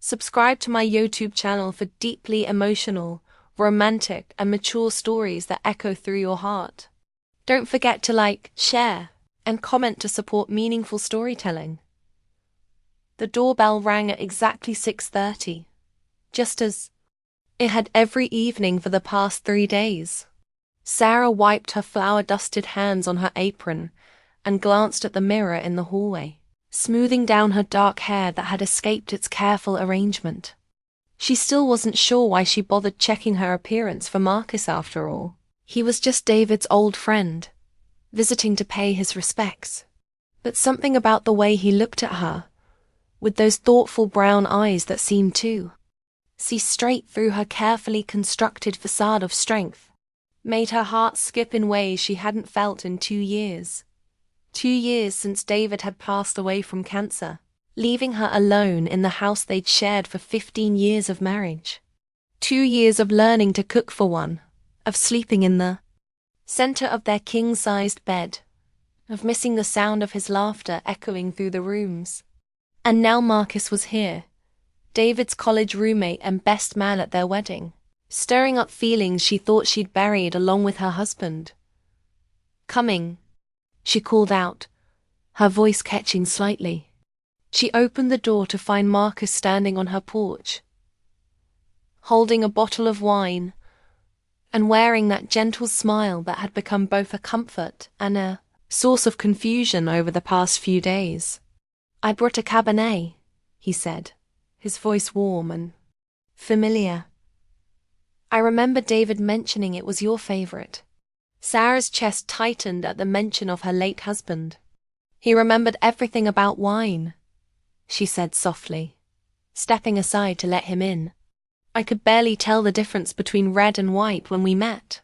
Subscribe to my YouTube channel for deeply emotional, romantic, and mature stories that echo through your heart. Don't forget to like, share, and comment to support meaningful storytelling. The doorbell rang at exactly 6:30, just as it had every evening for the past 3 days. Sarah wiped her flour-dusted hands on her apron and glanced at the mirror in the hallway, smoothing down her dark hair that had escaped its careful arrangement. She still wasn't sure why she bothered checking her appearance for Marcus after all. He was just David's old friend, visiting to pay his respects. But something about the way he looked at her, with those thoughtful brown eyes that seemed to see straight through her carefully constructed facade of strength, made her heart skip in ways she hadn't felt in 2 years. 2 years since David had passed away from cancer, leaving her alone in the house they'd shared for 15 years of marriage. 2 years of learning to cook for one, of sleeping in the center of their king-sized bed, of missing the sound of his laughter echoing through the rooms. And now Marcus was here, David's college roommate and best man at their wedding, stirring up feelings she thought she'd buried along with her husband. "Coming," she called out, her voice catching slightly. She opened the door to find Marcus standing on her porch, holding a bottle of wine, and wearing that gentle smile that had become both a comfort and a source of confusion over the past few days. "I brought a Cabernet," he said, his voice warm and familiar. "I remember David mentioning it was your favorite." Sarah's chest tightened at the mention of her late husband. "He remembered everything about wine," she said softly, stepping aside to let him in. "I could barely tell the difference between red and white when we met."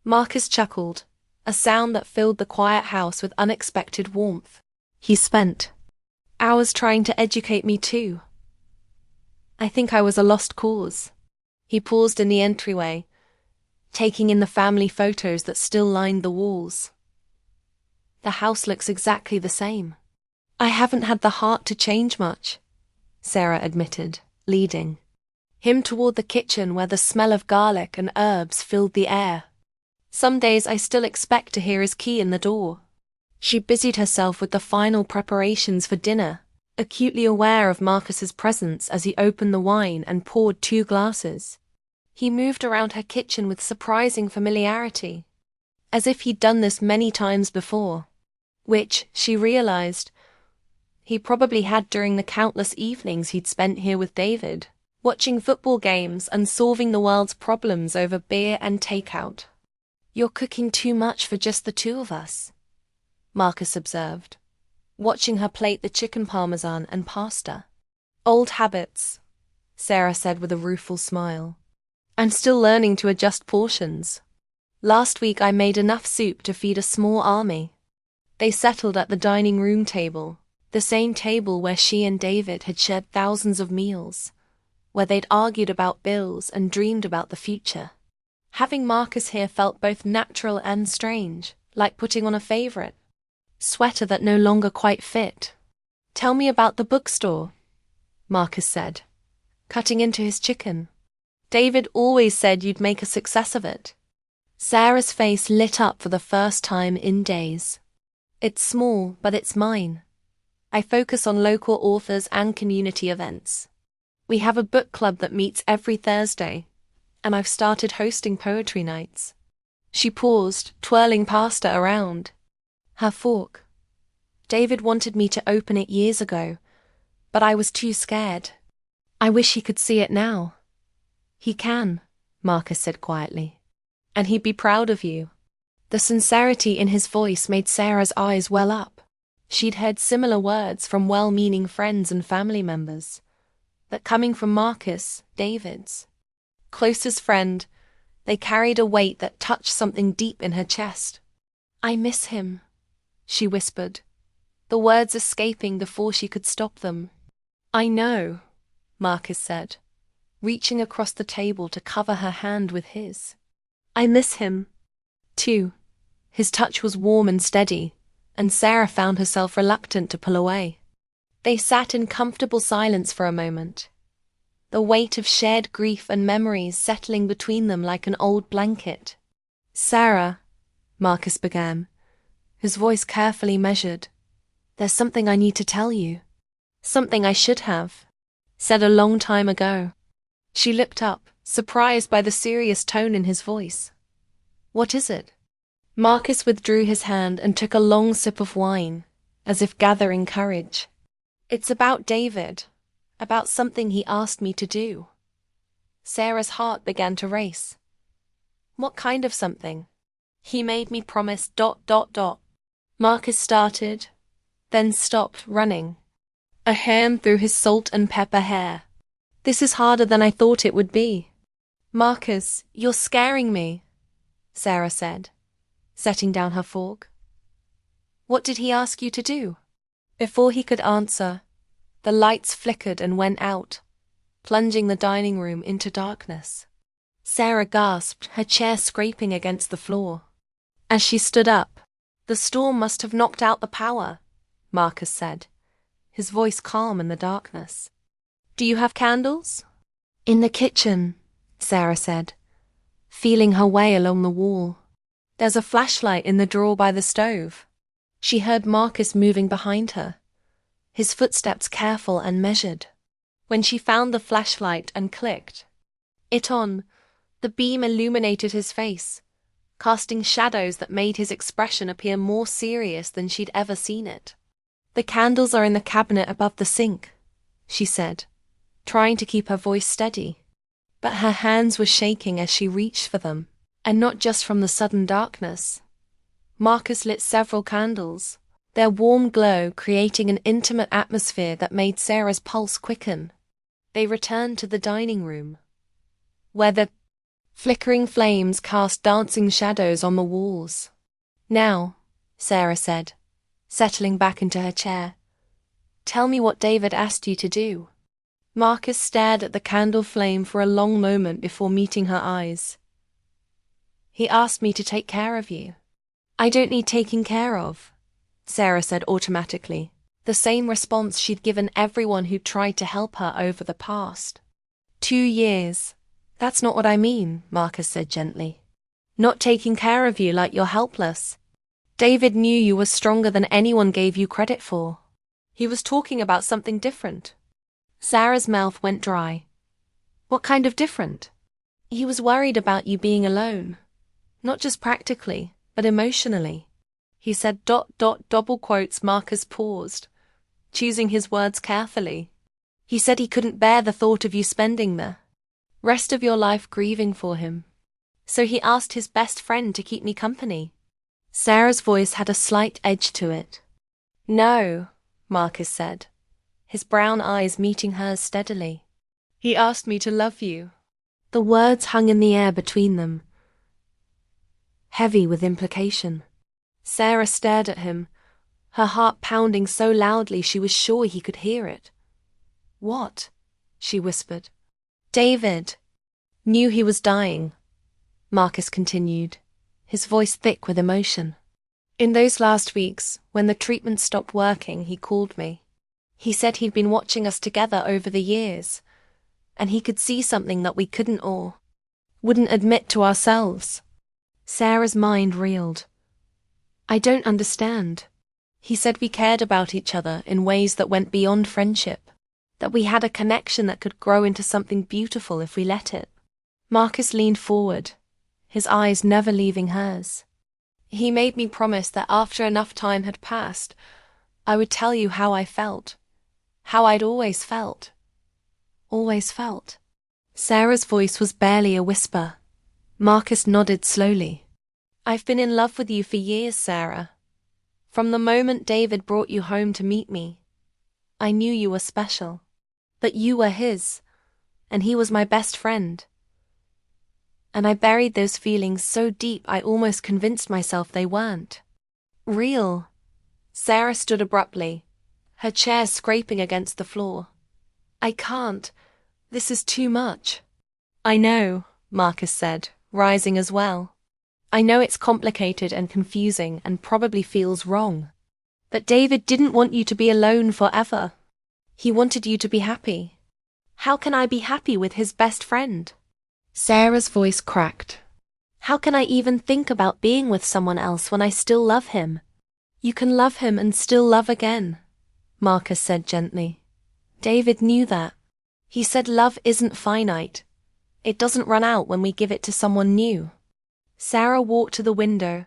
Marcus chuckled, a sound that filled the quiet house with unexpected warmth. "He spent hours trying to educate me too. I think I was a lost cause." He paused in the entryway, taking in the family photos that still lined the walls. "The house looks exactly the same." "I haven't had the heart to change much," Sarah admitted, leading him toward the kitchen where the smell of garlic and herbs filled the air. "Some days I still expect to hear his key in the door." She busied herself with the final preparations for dinner, acutely aware of Marcus's presence as he opened the wine and poured 2 glasses. He moved around her kitchen with surprising familiarity, as if he'd done this many times before, which, she realized, he probably had during the countless evenings he'd spent here with David, watching football games and solving the world's problems over beer and takeout. "You're cooking too much for just the 2 of us," Marcus observed, watching her plate the chicken parmesan and pasta. "Old habits," Sarah said with a rueful smile. "I'm still learning to adjust portions. Last week I made enough soup to feed a small army." They settled at the dining room table, the same table where she and David had shared thousands of meals, where they'd argued about bills and dreamed about the future. Having Marcus here felt both natural and strange, like putting on a favorite sweater that no longer quite fit. "Tell me about the bookstore," Marcus said, cutting into his chicken. "David always said you'd make a success of it." Sarah's face lit up for the first time in days. "It's small, but it's mine. I focus on local authors and community events. We have a book club that meets every Thursday, and I've started hosting poetry nights." She paused, twirling pasta around her fork. "David wanted me to open it years ago, but I was too scared. I wish he could see it now." "He can," Marcus said quietly, "and he'd be proud of you." The sincerity in his voice made Sarah's eyes well up. She'd heard similar words from well-meaning friends and family members, but coming from Marcus, David's closest friend, they carried a weight that touched something deep in her chest. "I miss him," she whispered, the words escaping before she could stop them. "I know," Marcus said, reaching across the table to cover her hand with his. "I miss him, too." His touch was warm and steady, and Sarah found herself reluctant to pull away. They sat in comfortable silence for a moment, the weight of shared grief and memories settling between them like an old blanket. "Sarah," Marcus began, his voice carefully measured, "there's something I need to tell you. Something I should have said a long time ago." She looked up, surprised by the serious tone in his voice. "What is it?" Marcus withdrew his hand and took a long sip of wine, as if gathering courage. "It's about David, about something he asked me to do." Sarah's heart began to race. "What kind of something?" "He made me promise ... Marcus started, then stopped, running a hand through his salt and pepper hair. "This is harder than I thought it would be." "Marcus, you're scaring me," Sarah said, setting down her fork. "What did he ask you to do?" Before he could answer, the lights flickered and went out, plunging the dining room into darkness. Sarah gasped, her chair scraping against the floor. As she stood up, "The storm must have knocked out the power," Marcus said, his voice calm in the darkness. "Do you have candles?" "In the kitchen," Sarah said, feeling her way along the wall. "There's a flashlight in the drawer by the stove." She heard Marcus moving behind her, his footsteps careful and measured. When she found the flashlight and clicked it on, the beam illuminated his face, casting shadows that made his expression appear more serious than she'd ever seen it. "The candles are in the cabinet above the sink," she said, trying to keep her voice steady. But her hands were shaking as she reached for them, and not just from the sudden darkness. Marcus lit several candles, their warm glow creating an intimate atmosphere that made Sarah's pulse quicken. They returned to the dining room, where the flickering flames cast dancing shadows on the walls. "Now," Sarah said, settling back into her chair, "tell me what David asked you to do." Marcus stared at the candle flame for a long moment before meeting her eyes. "He asked me to take care of you." "I don't need taking care of," Sarah said automatically, the same response she'd given everyone who tried to help her over the past 2 years. "That's not what I mean," Marcus said gently. "Not taking care of you like you're helpless. David knew you were stronger than anyone gave you credit for. He was talking about something different." Sarah's mouth went dry. "What kind of different?" "He was worried about you being alone. Not just practically, but emotionally." He said ... double quotes. Marcus paused, choosing his words carefully. "He said he couldn't bear the thought of you spending the rest of your life grieving for him. So he asked his best friend to keep me company." Sarah's voice had a slight edge to it. "No," Marcus said, his brown eyes meeting hers steadily. "He asked me to love you." The words hung in the air between them, heavy with implication. Sarah stared at him, her heart pounding so loudly she was sure he could hear it. "What?" she whispered. "David knew he was dying," Marcus continued, his voice thick with emotion. "In those last weeks, when the treatment stopped working, he called me. He said he'd been watching us together over the years, and he could see something that we couldn't or wouldn't admit to ourselves." Sarah's mind reeled. "I don't understand." "He said we cared about each other in ways that went beyond friendship, that we had a connection that could grow into something beautiful if we let it." Marcus leaned forward, his eyes never leaving hers. "He made me promise that after enough time had passed, I would tell you how I felt, how I'd always felt." "Always felt?" Sarah's voice was barely a whisper. Marcus nodded slowly. "I've been in love with you for years, Sarah. From the moment David brought you home to meet me, I knew you were special. But you were his, and he was my best friend. And I buried those feelings so deep I almost convinced myself they weren't real." Sarah stood abruptly, her chair scraping against the floor. "I can't. This is too much." "I know," Marcus said, rising as well. "I know it's complicated and confusing and probably feels wrong. But David didn't want you to be alone forever. He wanted you to be happy. How can I be happy with his best friend? Sarah's voice cracked. How can I even think about being with someone else when I still love him? You can love him and still love again, Marcus said gently. David knew that. He said love isn't finite. It doesn't run out when we give it to someone new. Sarah walked to the window,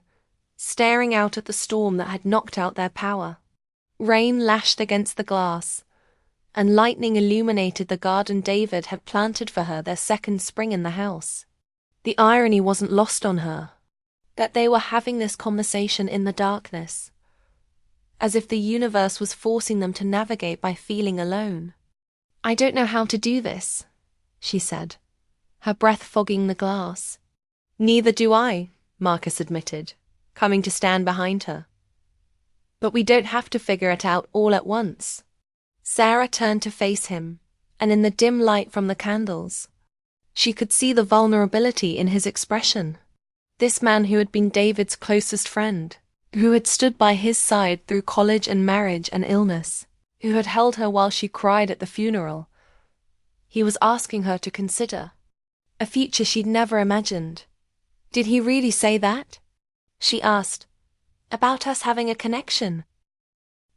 staring out at the storm that had knocked out their power. Rain lashed against the glass, and lightning illuminated the garden David had planted for her, their second spring in the house. The irony wasn't lost on her, that they were having this conversation in the darkness, as if the universe was forcing them to navigate by feeling alone. I don't know how to do this, she said, her breath fogging the glass. Neither do I, Marcus admitted, coming to stand behind her. But we don't have to figure it out all at once. Sarah turned to face him, and in the dim light from the candles, she could see the vulnerability in his expression. This man who had been David's closest friend, who had stood by his side through college and marriage and illness, who had held her while she cried at the funeral. He was asking her to consider a future she'd never imagined. Did he really say that? She asked. About us having a connection.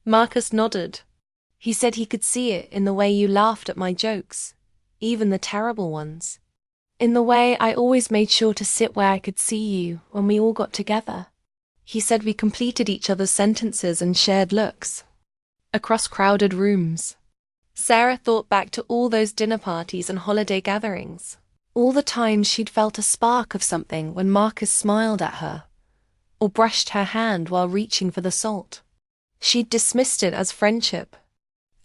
Marcus nodded. He said he could see it in the way you laughed at my jokes, even the terrible ones. In the way I always made sure to sit where I could see you when we all got together. He said we completed each other's sentences and shared looks across crowded rooms. Sarah thought back to all those dinner parties and holiday gatherings, all the times she'd felt a spark of something when Marcus smiled at her, or brushed her hand while reaching for the salt. She'd dismissed it as friendship,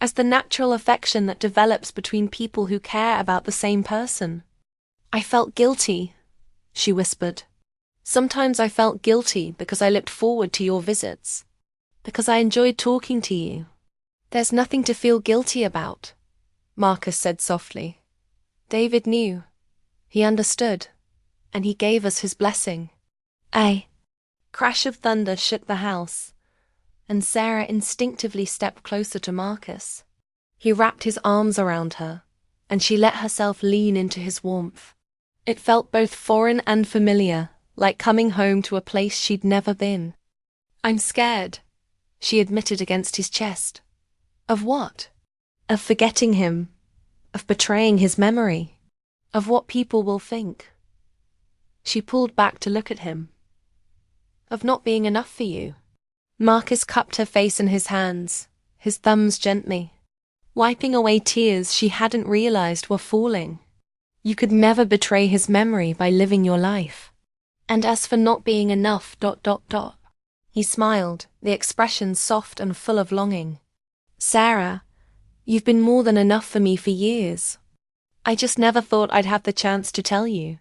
as the natural affection that develops between people who care about the same person. I felt guilty, she whispered. Sometimes I felt guilty because I looked forward to your visits, because I enjoyed talking to you. There's nothing to feel guilty about, Marcus said softly. David knew. He understood, and he gave us his blessing. A crash of thunder shook the house, and Sarah instinctively stepped closer to Marcus. He wrapped his arms around her, and she let herself lean into his warmth. It felt both foreign and familiar, like coming home to a place she'd never been. I'm scared, she admitted against his chest. Of what? Of forgetting him, of betraying his memory, of what people will think. She pulled back to look at him. Of not being enough for you. Marcus cupped her face in his hands, his thumbs gently, wiping away tears she hadn't realized were falling. You could never betray his memory by living your life. And as for not being enough... He smiled, the expression soft and full of longing. Sarah, you've been more than enough for me for years. I just never thought I'd have the chance to tell you.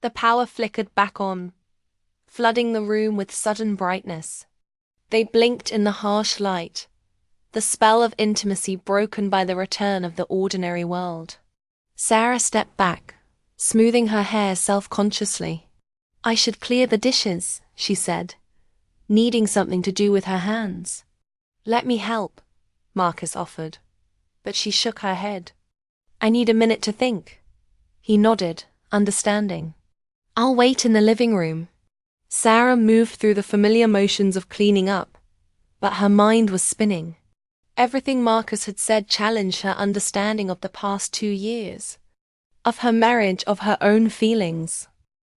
The power flickered back on, flooding the room with sudden brightness. They blinked in the harsh light, the spell of intimacy broken by the return of the ordinary world. Sarah stepped back, smoothing her hair self-consciously. I should clear the dishes, she said, needing something to do with her hands. Let me help, Marcus offered, but she shook her head. I need a minute to think. He nodded, understanding. I'll wait in the living room. Sarah moved through the familiar motions of cleaning up, but her mind was spinning. Everything Marcus had said challenged her understanding of the past 2 years, of her marriage, of her own feelings.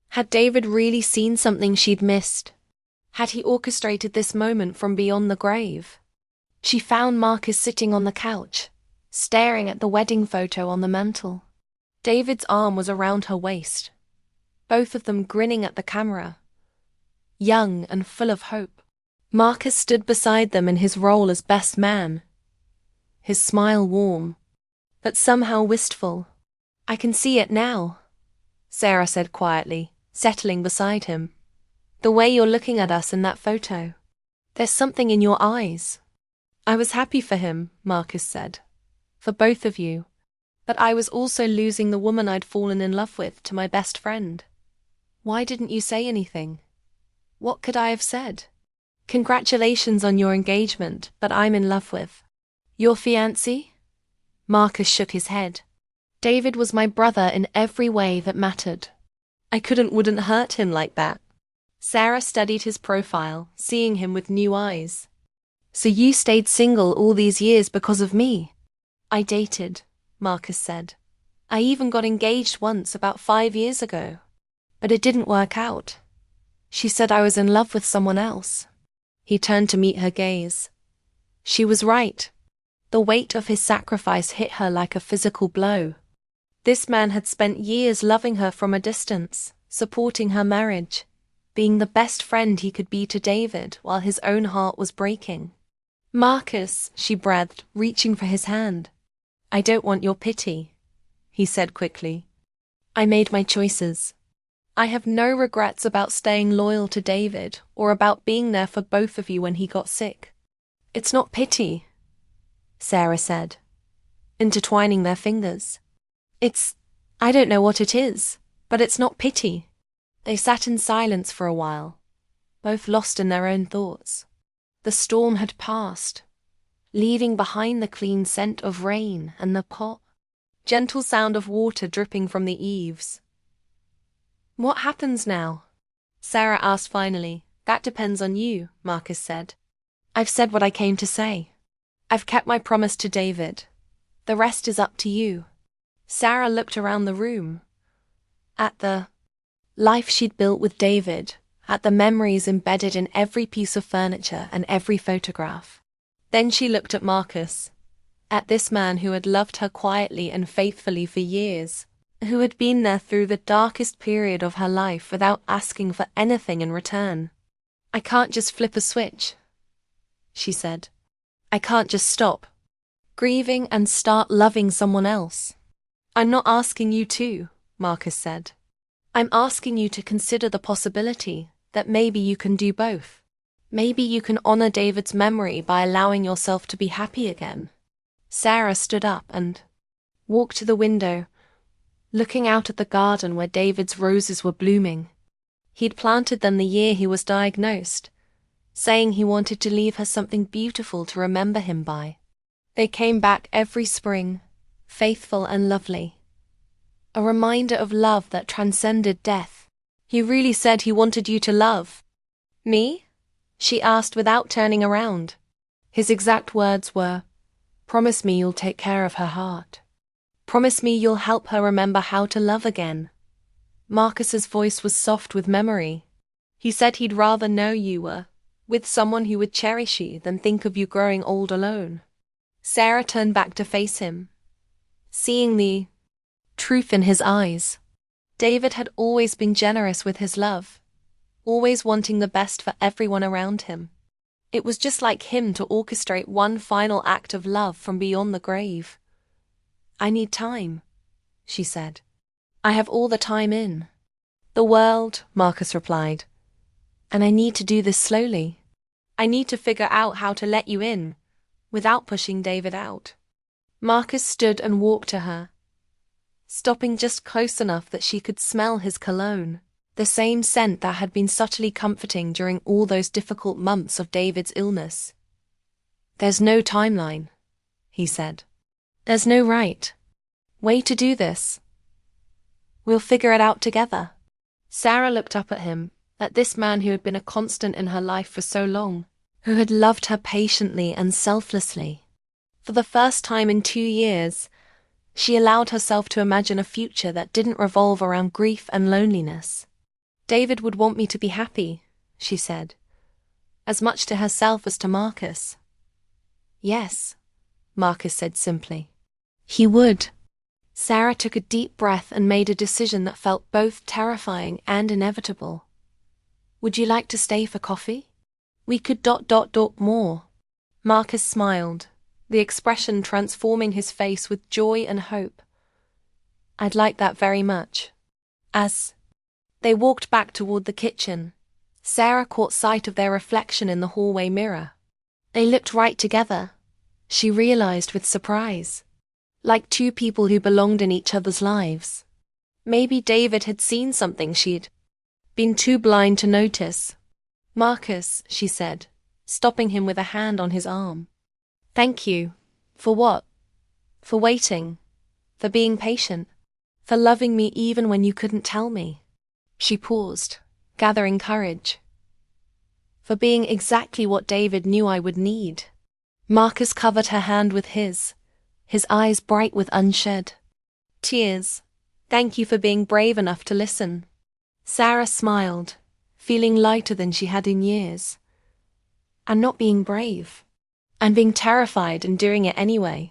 Had David really seen something she'd missed? Had he orchestrated this moment from beyond the grave? She found Marcus sitting on the couch, staring at the wedding photo on the mantel. David's arm was around her waist, both of them grinning at the camera, young and full of hope. Marcus stood beside them in his role as best man, his smile warm, but somehow wistful. I can see it now, Sarah said quietly, settling beside him. The way you're looking at us in that photo. There's something in your eyes. I was happy for him, Marcus said. For both of you. But I was also losing the woman I'd fallen in love with to my best friend. Why didn't you say anything? What could I have said? Congratulations on your engagement, but I'm in love with your fiancé? Marcus shook his head. David was my brother in every way that mattered. I wouldn't hurt him like that. Sarah studied his profile, seeing him with new eyes. So you stayed single all these years because of me? I dated, Marcus said. I even got engaged once about 5 years ago. But it didn't work out. She said I was in love with someone else. He turned to meet her gaze. She was right. The weight of his sacrifice hit her like a physical blow. This man had spent years loving her from a distance, supporting her marriage, being the best friend he could be to David while his own heart was breaking. Marcus, she breathed, reaching for his hand. I don't want your pity, he said quickly. I made my choices. I have no regrets about staying loyal to David or about being there for both of you when he got sick. It's not pity, Sarah said, intertwining their fingers. I don't know what it is, but it's not pity. They sat in silence for a while, both lost in their own thoughts. The storm had passed, leaving behind the clean scent of rain and the gentle sound of water dripping from the eaves. What happens now? Sarah asked finally. That depends on you, Marcus said. I've said what I came to say. I've kept my promise to David. The rest is up to you. Sarah looked around the room, at the life she'd built with David, at the memories embedded in every piece of furniture and every photograph. Then she looked at Marcus, at this man who had loved her quietly and faithfully for years, who had been there through the darkest period of her life without asking for anything in return. I can't just flip a switch, she said. I can't just stop grieving and start loving someone else. I'm not asking you to, Marcus said. I'm asking you to consider the possibility that maybe you can do both. Maybe you can honor David's memory by allowing yourself to be happy again. Sarah stood up and walked to the window, looking out at the garden where David's roses were blooming. He'd planted them the year he was diagnosed, saying he wanted to leave her something beautiful to remember him by. They came back every spring, faithful and lovely. A reminder of love that transcended death. He really said he wanted you to love. Me? She asked without turning around. His exact words were, promise me you'll take care of her heart. Promise me you'll help her remember how to love again. Marcus's voice was soft with memory. He said he'd rather know you were with someone who would cherish you than think of you growing old alone. Sarah turned back to face him, seeing the truth in his eyes. David had always been generous with his love, always wanting the best for everyone around him. It was just like him to orchestrate one final act of love from beyond the grave. I need time, she said. I have all the time in the world, Marcus replied. And I need to do this slowly. I need to figure out how to let you in, without pushing David out. Marcus stood and walked to her, stopping just close enough that she could smell his cologne, the same scent that had been subtly comforting during all those difficult months of David's illness. There's no timeline, he said. There's no right way to do this. We'll figure it out together. Sarah looked up at him, at this man who had been a constant in her life for so long, who had loved her patiently and selflessly. For the first time in 2 years, she allowed herself to imagine a future that didn't revolve around grief and loneliness. David would want me to be happy, she said, as much to herself as to Marcus. Yes, Marcus said simply. He would. Sarah took a deep breath and made a decision that felt both terrifying and inevitable. Would you like to stay for coffee? We could ... more. Marcus smiled, the expression transforming his face with joy and hope. I'd like that very much. As they walked back toward the kitchen, Sarah caught sight of their reflection in the hallway mirror. They looked right together, she realized with surprise, like two people who belonged in each other's lives. Maybe David had seen something she'd been too blind to notice. Marcus, she said, stopping him with a hand on his arm. Thank you. For what? For waiting. for being patient, for loving me even when you couldn't tell me. She paused, gathering courage. For being exactly what David knew I would need. Marcus covered her hand with his eyes bright with unshed tears. Thank you for being brave enough to listen. Sarah smiled, feeling lighter than she had in years. And not being brave. And being terrified and doing it anyway.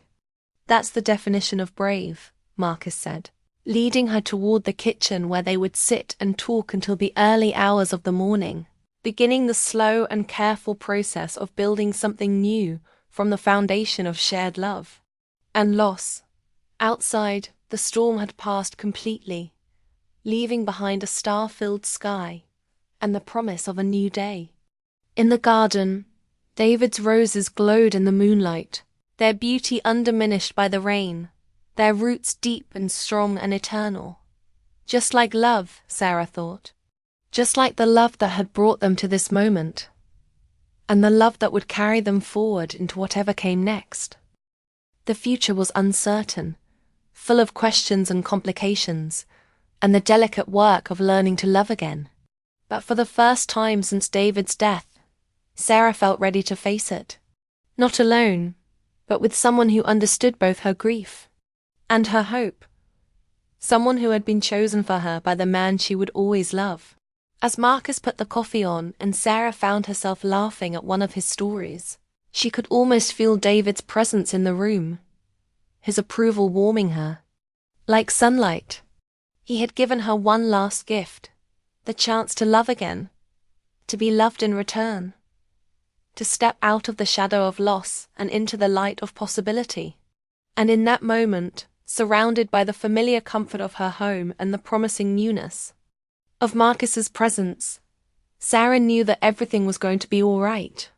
That's the definition of brave, Marcus said, leading her toward the kitchen where they would sit and talk until the early hours of the morning, beginning the slow and careful process of building something new from the foundation of shared love and loss. Outside, the storm had passed completely, leaving behind a star-filled sky and the promise of a new day. In the garden, David's roses glowed in the moonlight, their beauty undiminished by the rain, their roots deep and strong and eternal. Just like love, Sarah thought. Just like the love that had brought them to this moment, and the love that would carry them forward into whatever came next. The future was uncertain, full of questions and complications, and the delicate work of learning to love again. But for the first time since David's death, Sarah felt ready to face it. Not alone, but with someone who understood both her grief and her hope. Someone who had been chosen for her by the man she would always love. As Marcus put the coffee on and Sarah found herself laughing at one of his stories, she could almost feel David's presence in the room, his approval warming her. Like sunlight, he had given her one last gift, the chance to love again, to be loved in return, to step out of the shadow of loss and into the light of possibility. And in that moment, surrounded by the familiar comfort of her home and the promising newness of Marcus's presence, Sarah knew that everything was going to be all right.